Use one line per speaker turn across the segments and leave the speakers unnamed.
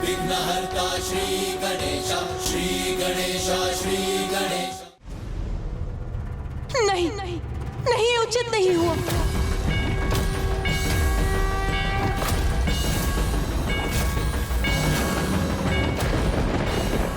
विघ्नहर्ता श्री गणेश, श्री गणेश, श्री गणेश।
नहीं नहीं नहीं, उचित नहीं हुआ।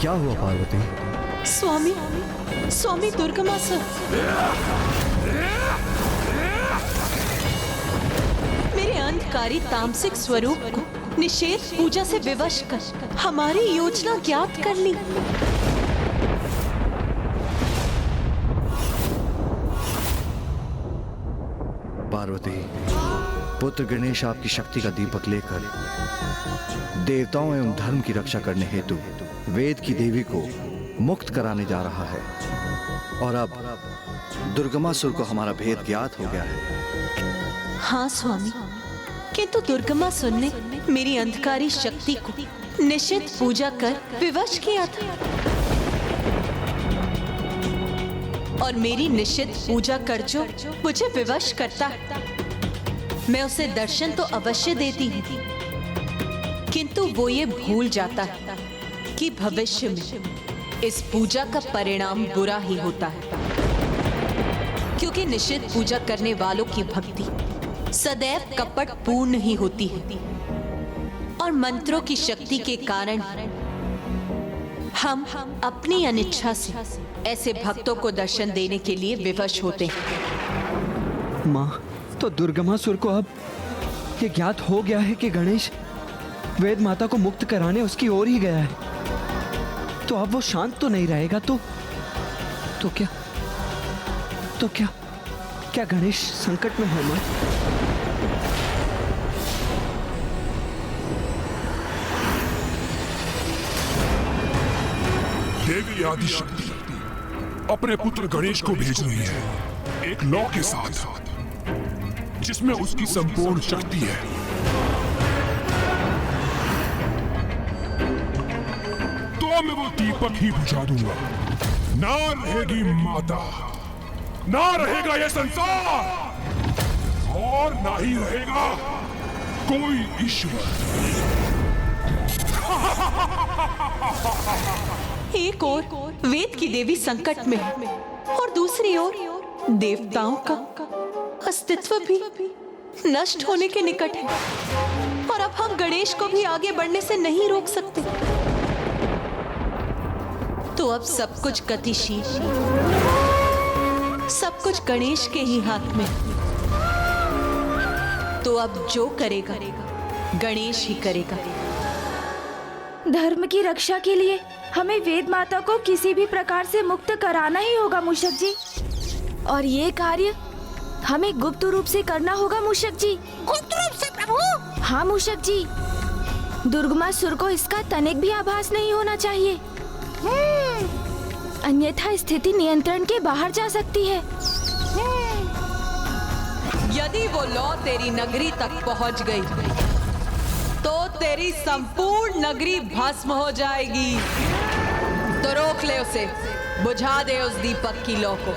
क्या हुआ पार्वती?
स्वामी, स्वामी दुर्गमा सर, मेरे अंधकारी तामसिक स्वरूप को निषेध पूजा से विवश कर हमारी योजना ज्ञात कर ली।
पार्वती, पुत्र गणेश आपकी शक्ति का दीपक लेकर देवताओं एवं धर्म की रक्षा करने हेतु वेद की देवी को मुक्त कराने जा रहा है। और अब दुर्गमासुर को हमारा भेद ज्ञात हो गया है।
हाँ स्वामी, किंतु दुर्गमासुर ने मेरी अंधकारी शक्ति को निषिद्ध पूजा कर विवश किया था, और मेरी निषिद्ध पूजा कर जो मुझे विवश करता, मैं उसे दर्शन तो अवश्य देती हूँ, किंतु वो ये भूल जाता है कि भविष्य में इस पूजा का परिणाम बुरा ही होता है, क्योंकि निषिद्ध पूजा करने वालों की भक्ति सदैव कपट पूर्ण ही होती है, और मंत्रों की शक्ति के कारण हम अपनी अनिच्छा से ऐसे भक्तों को दर्शन देने के लिए विवश होते हैं।
माँ, तो दुर्गमासुर को अब ये ज्ञात हो गया है कि गणेश वेद माता को मुक्त कराने उसकी ओर ही गया है, तो अब वो शांत तो नहीं रहेगा। तो क्या गणेश संकट में है माँ?
देवी आदिशक्ति अपने पुत्र गणेश को भेज रही है एक लौ के साथ, जिसमें उसकी संपूर्ण शक्ति है। तो मैं वो दीपक ही बुझा दूंगा। ना रहेगी माता, ना रहेगा ये संसार, और ना ही रहेगा कोई ईश्वर।
एक ओर वेद की देवी संकट में है, और दूसरी ओर देवताओं का अस्तित्व भी नष्ट होने के निकट है, और अब हम गणेश को भी आगे बढ़ने से नहीं रोक सकते। तो अब सब कुछ गतिशील, सब कुछ गणेश के ही हाथ में। तो अब जो करेगा गणेश ही करेगा।
धर्म की रक्षा के लिए हमें वेद माता को किसी भी प्रकार से मुक्त कराना ही होगा मूषक जी, और ये कार्य हमें गुप्त रूप से करना होगा मूषक जी।
गुप्त रूप से प्रभु?
हाँ मूषक जी, दुर्गमासुर को इसका तनिक भी आभास नहीं होना चाहिए, अन्यथा स्थिति नियंत्रण के बाहर जा सकती है।
यदि वो लौ तेरी नगरी तक पहुंच गई तो तेरी संपूर्ण नगरी भस्म हो जाएगी। तो रोक ले उसे, बुझा दे उस दीपक की लौ को।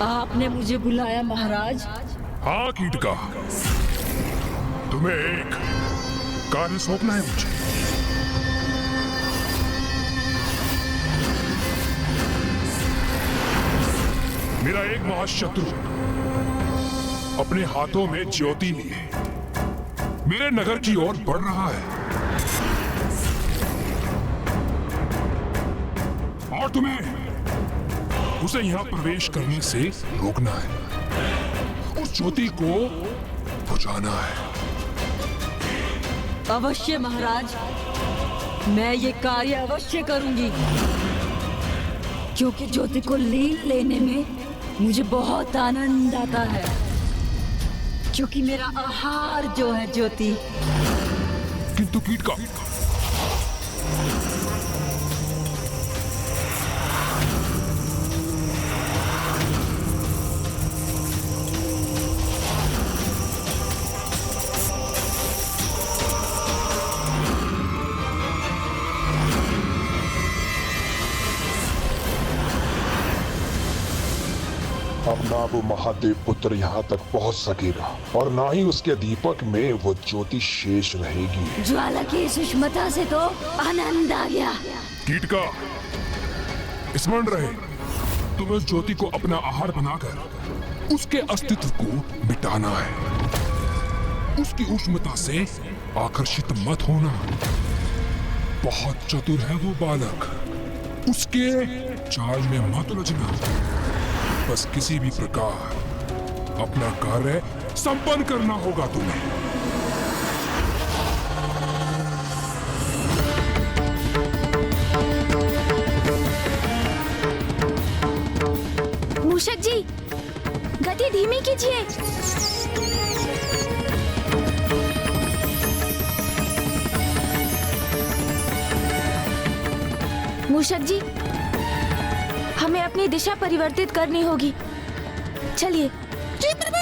आपने मुझे बुलाया महाराज?
हाँ कीटका, तुम्हें एक कार्य सौंपना है मुझे। मेरा एक महाशत्रु अपने हाथों में ज्योति लिए मेरे नगर की ओर बढ़ रहा है। और तुम्हें उसे यहाँ प्रवेश करने से रोकना है। उस ज्योति को बुझाना है।
अवश्य महाराज, मैं ये कार्य अवश्य करूंगी, क्योंकि ज्योति को लीन लेने में मुझे बहुत आनंद आता है, क्योंकि मेरा आहार जो है ज्योति।
किंतु कीट का
अब ना वो महादेव पुत्र यहाँ तक पहुँच सकेगा और ना ही उसके दीपक में वो ज्योति शेष रहेगी।
ज्वाला की सुष्मता से तो आनंद आ गया।
कीट का स्मरण रहे, तुम्हें उस ज्योति को अपना आहार बनाकर उसके अस्तित्व को मिटाना है। उसकी उष्णता से आकर्षित मत होना। बहुत चतुर है वो बालक, उसके चाल में मत उलझना। बस किसी भी प्रकार अपना कार्य संपन्न करना होगा तुम्हें।
मूषक जी, गति धीमी कीजिए। मूषक जी, हमें अपनी दिशा परिवर्तित करनी होगी। चलिए। जी प्रभु।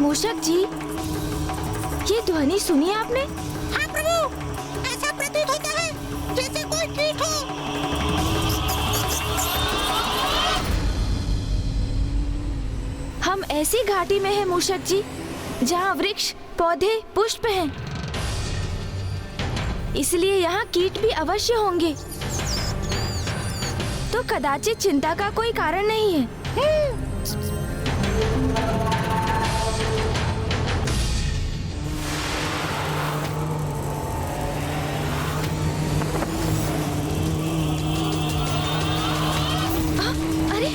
मूषक जी, ये ध्वनि सुनी आपने? हाँ प्रभु, ऐसा प्रतीत होता है जैसे कोई कीट हो। हम ऐसी घाटी में हैं मूषक जी, जहाँ वृक्ष, पौधे, पुष्प हैं। इसलिए यहाँ कीट भी अवश्य होंगे। तो कदाचित चिंता का कोई कारण नहीं है। अरे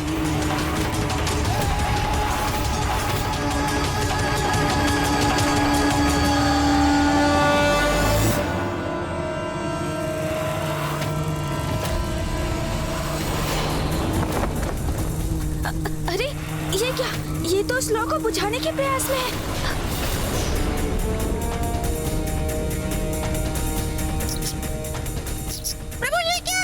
अरे, ये क्या? ये तो स्लो को बुझाने के प्रयास में है। प्रभु, ये क्या?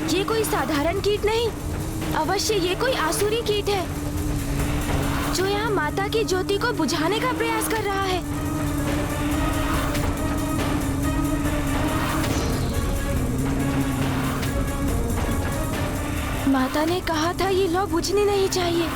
ये कोई साधारण कीट नहीं, अवश्य ये कोई आसुरी कीट है, जो यहाँ माता की ज्योति को बुझाने का प्रयास कर रहा है। माता ने कहा था ये लौ बुझनी नहीं चाहिए।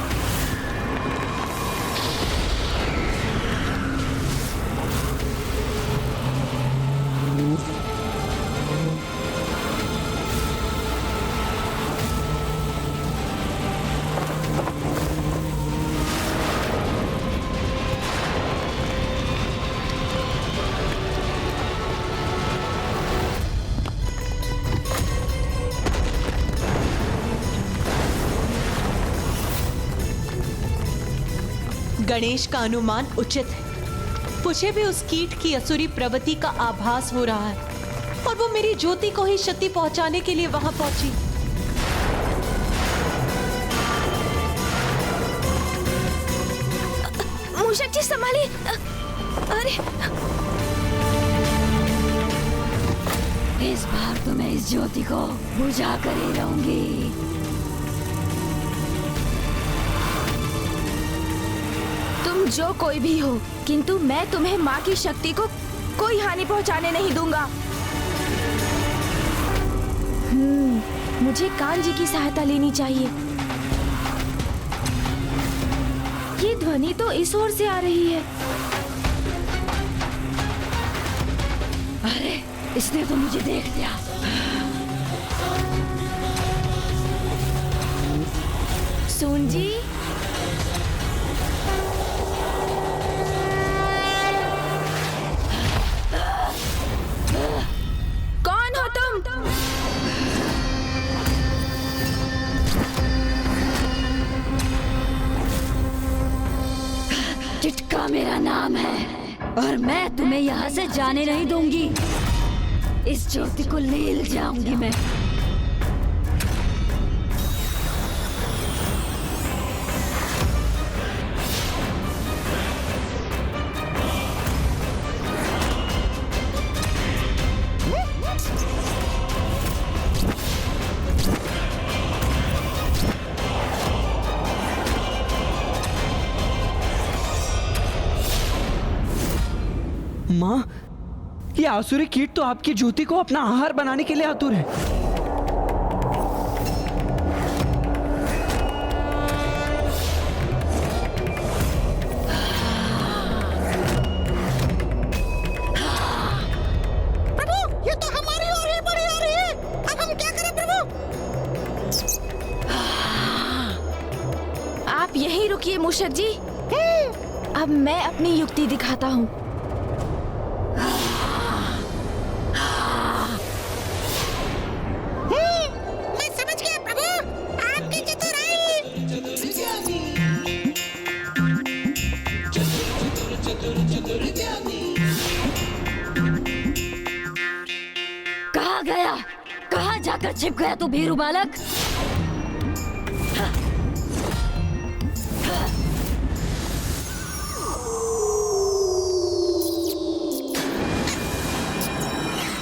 गणेश का अनुमान उचित है। मुझे भी उस कीट की असुरी प्रवृत्ति का आभास हो रहा है और वो मेरी ज्योति को ही क्षति पहुंचाने के लिए वहां पहुंची।
मूषक जी संभालिए। अरे,
इस बार तो मैं इस ज्योति को बुझा कर ही रहूंगी।
तुम जो कोई भी हो, किंतु मैं तुम्हें माँ की शक्ति को कोई हानि पहुंचाने नहीं दूंगा। मुझे कान जी की सहायता लेनी चाहिए। ये ध्वनि तो इस ओर से आ रही है।
अरे इसने तो मुझे देख लिया।
सून जी, कौन हो तुम?
चिटका मेरा नाम है और मैं तुम्हें यहाँ से जाने नहीं दूंगी। इस ज्योति को ले जाऊंगी मैं।
माँ, ये आसुरी कीट तो आपकी ज्योति को अपना आहार बनाने के लिए आतुर है।
प्रभु, ये तो हमारी ओर ही बढ़ी आ रही है। अब हम क्या करें प्रभु?
आप यहीं रुकिए मूषक जी। अब मैं अपनी युक्ति दिखाता हूँ।
मैं समझ गया प्रभु, आपकी चतुराई।
कहाँ गया? कहाँ जाकर छिप गया तू भीरू बालक?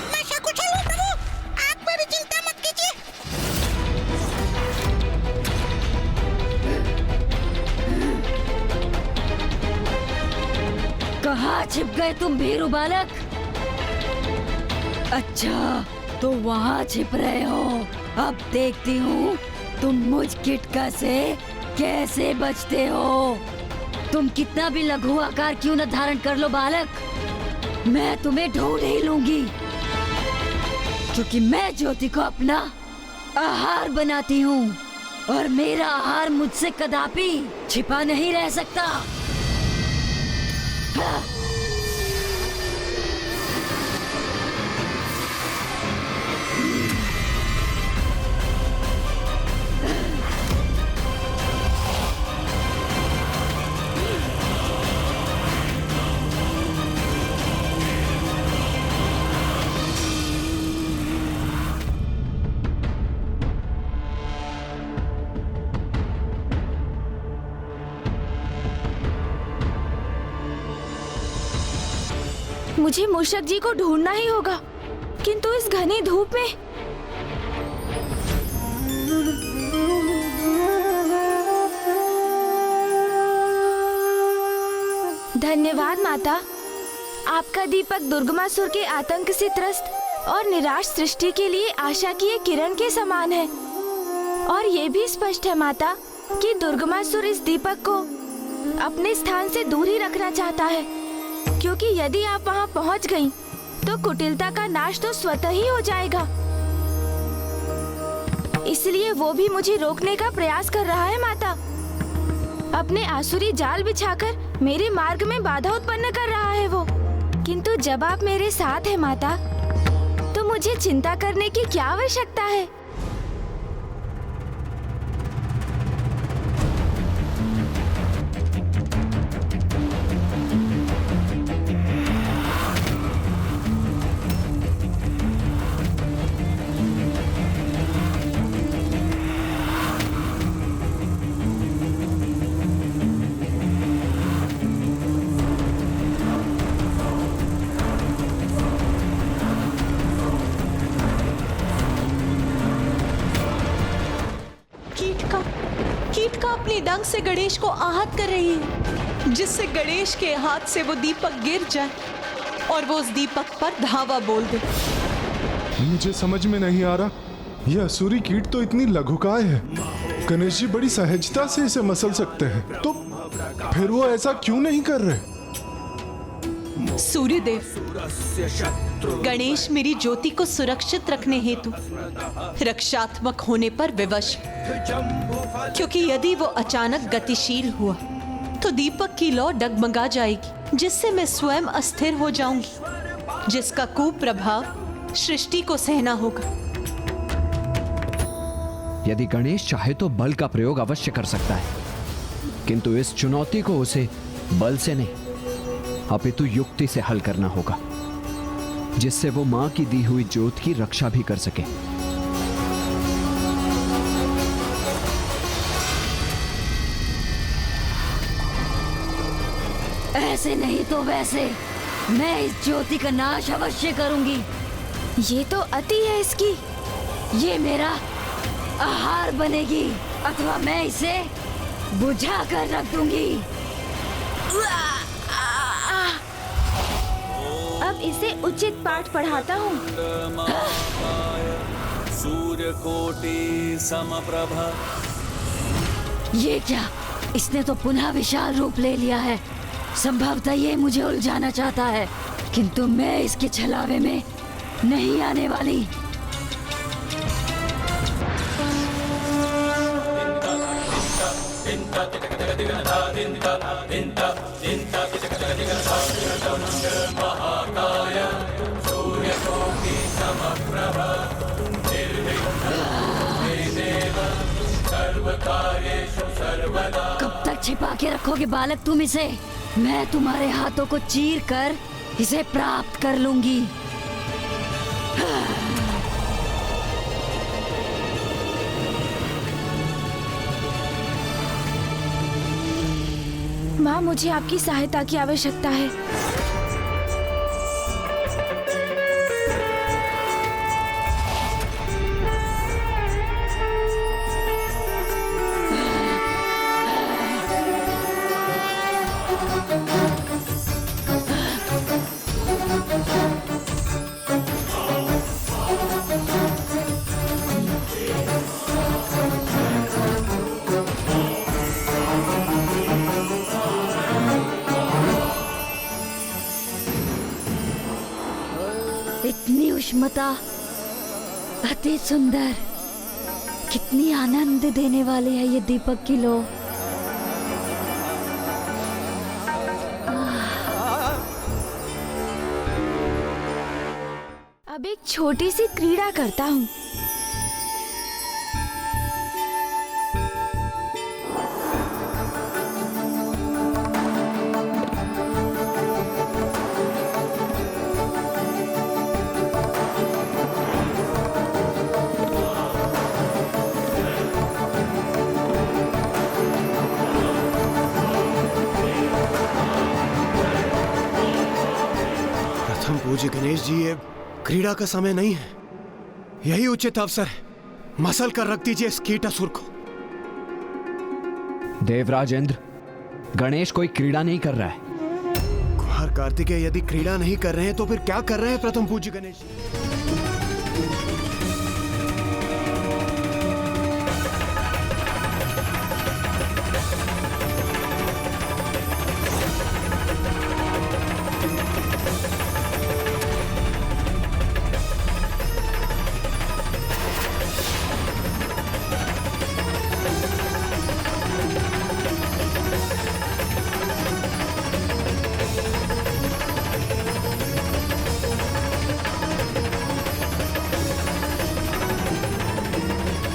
मैं सकुशल हूँ प्रभु, आप मेरी चिंता मत कीजिए।
कहाँ छिप गए तुम भीरू बालक? अच्छा, तो वहाँ छिप रहे हो। अब देखती हूँ तुम मुझ किटका से कैसे बचते हो। तुम कितना भी लघु आकार क्यों न धारण कर लो बालक, मैं तुम्हें ढूंढ ही लूंगी, क्योंकि मैं ज्योति को अपना आहार बनाती हूँ और मेरा आहार मुझसे कदापि छिपा नहीं रह सकता। हाँ।
मुझे मूषक जी को ढूंढना ही होगा, किंतु इस घनी धूप में। धन्यवाद माता, आपका दीपक दुर्गमासुर के आतंक से त्रस्त और निराश सृष्टि के लिए आशा की एक किरण के समान है। और ये भी स्पष्ट है माता कि दुर्गमासुर इस दीपक को अपने स्थान से दूर ही रखना चाहता है, क्योंकि यदि आप वहां पहुंच गईं, तो कुटिलता का नाश तो स्वतः ही हो जाएगा। इसलिए वो भी मुझे रोकने का प्रयास कर रहा है माता। अपने आसुरी जाल बिछाकर मेरे मार्ग में बाधा उत्पन्न कर रहा है वो। किंतु जब आप मेरे साथ हैं माता, तो मुझे चिंता करने की क्या आवश्यकता है।
कीटका अपनी डंक से गणेश को आहत कर रही है, जिससे गणेश के हाथ से वो दीपक गिर जाए और वो उस दीपक पर धावा बोल दे।
मुझे समझ में नहीं आ रहा, यह असुरी कीट तो इतनी लघुकाय है, गणेश जी बड़ी सहजता से इसे मसल सकते हैं, तो फिर वो ऐसा क्यों नहीं कर रहे?
सूर्यदेव, गणेश मेरी ज्योति को सुरक्षित रखने हेतु रक्षात्मक होने पर विवश, क्योंकि यदि वो अचानक गतिशील हुआ तो दीपक की लौ डगमगा जाएगी, जिससे मैं स्वयं अस्थिर हो जाऊंगी, जिसका कुप्रभाव सृष्टि को सहना होगा।
यदि गणेश चाहे तो बल का प्रयोग अवश्य कर सकता है, किंतु इस चुनौती को उसे बल से नहीं अपितु युक्ति से हल करना होगा, जिससे वो मां की दी हुई ज्योत की रक्षा भी कर सके।
ऐसे नहीं तो वैसे मैं इस ज्योति का नाश अवश्य करूंगी।
ये तो अति है इसकी।
ये मेरा आहार बनेगी अथवा मैं इसे बुझा कर रख दूंगी।
अब इसे उचित पाठ पढ़ाता हूँ।
सूर्यकोटि समप्रभा।
ये क्या, इसने तो पुनः विशाल रूप ले लिया है। संभवतः ये मुझे उलझाना चाहता है, किंतु मैं इसके छलावे में नहीं आने वाली। कब तक छिपा के रखोगे बालक तुम इसे? मैं तुम्हारे हाथों को चीर कर इसे प्राप्त कर लूंगी।
माँ, मुझे आपकी सहायता की आवश्यकता है।
इतनी उष्मता, अति सुंदर, कितनी आनंद देने वाली है ये दीपक की लौ।
अब एक छोटी सी क्रीड़ा करता हूँ।
प्रथम पूज्य गणेश जी, ये क्रीड़ा का समय नहीं है, यही उचित अवसर है। मसल कर रख दीजिए इस कीटासुर को।
देवराज इंद्र, गणेश कोई क्रीड़ा नहीं कर रहा है।
कुमार कार्तिकेय यदि क्रीड़ा नहीं कर रहे हैं तो फिर क्या कर रहे हैं प्रथम पूज्य गणेश जी?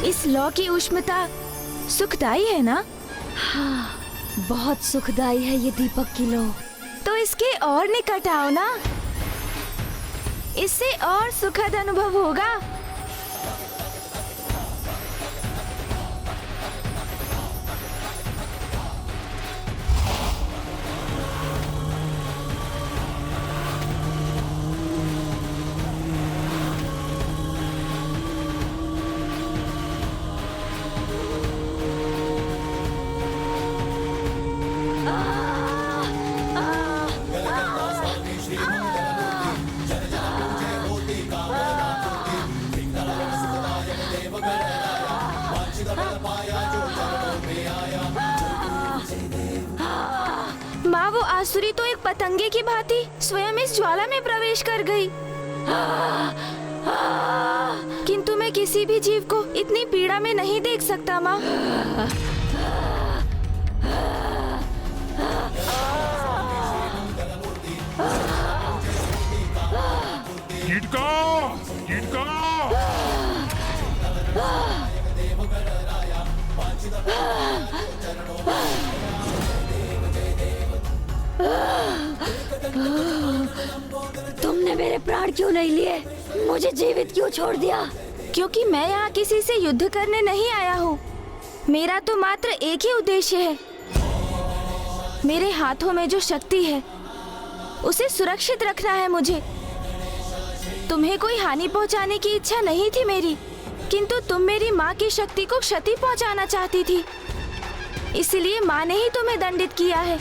इस लौ की उष्मता सुखदाई है ना?
हाँ, बहुत सुखदाई है ये दीपक की लौ।
तो इसके और निकट आओ ना, इससे और सुखद अनुभव होगा। वो आसुरी तो एक पतंगे की भांति स्वयं इस ज्वाला में प्रवेश कर गई। किंतु मैं किसी भी जीव को इतनी पीड़ा में नहीं देख सकता माँ।
कीटका, कीटका।
तुमने मेरे प्राण क्यों नहीं लिए? मुझे जीवित क्यों छोड़ दिया?
क्योंकि मैं यहाँ किसी से युद्ध करने नहीं आया हूँ। मेरा तो मात्र एक ही उद्देश्य है। मेरे हाथों में जो शक्ति है उसे सुरक्षित रखना है मुझे। तुम्हें कोई हानि पहुँचाने की इच्छा नहीं थी मेरी, किंतु तुम मेरी माँ की शक्ति को क्षति पहुँचाना चाहती थी, इसलिए माँ ने ही तुम्हें दंडित किया है।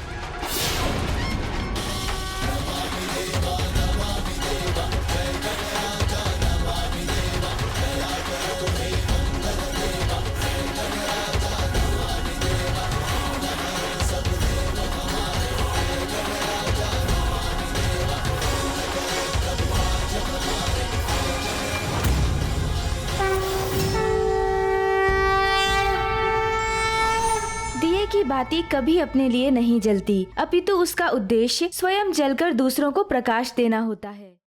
की बाती कभी अपने लिए नहीं जलती, अपितु उसका उद्देश्य स्वयं जलकर दूसरों को प्रकाश देना होता है।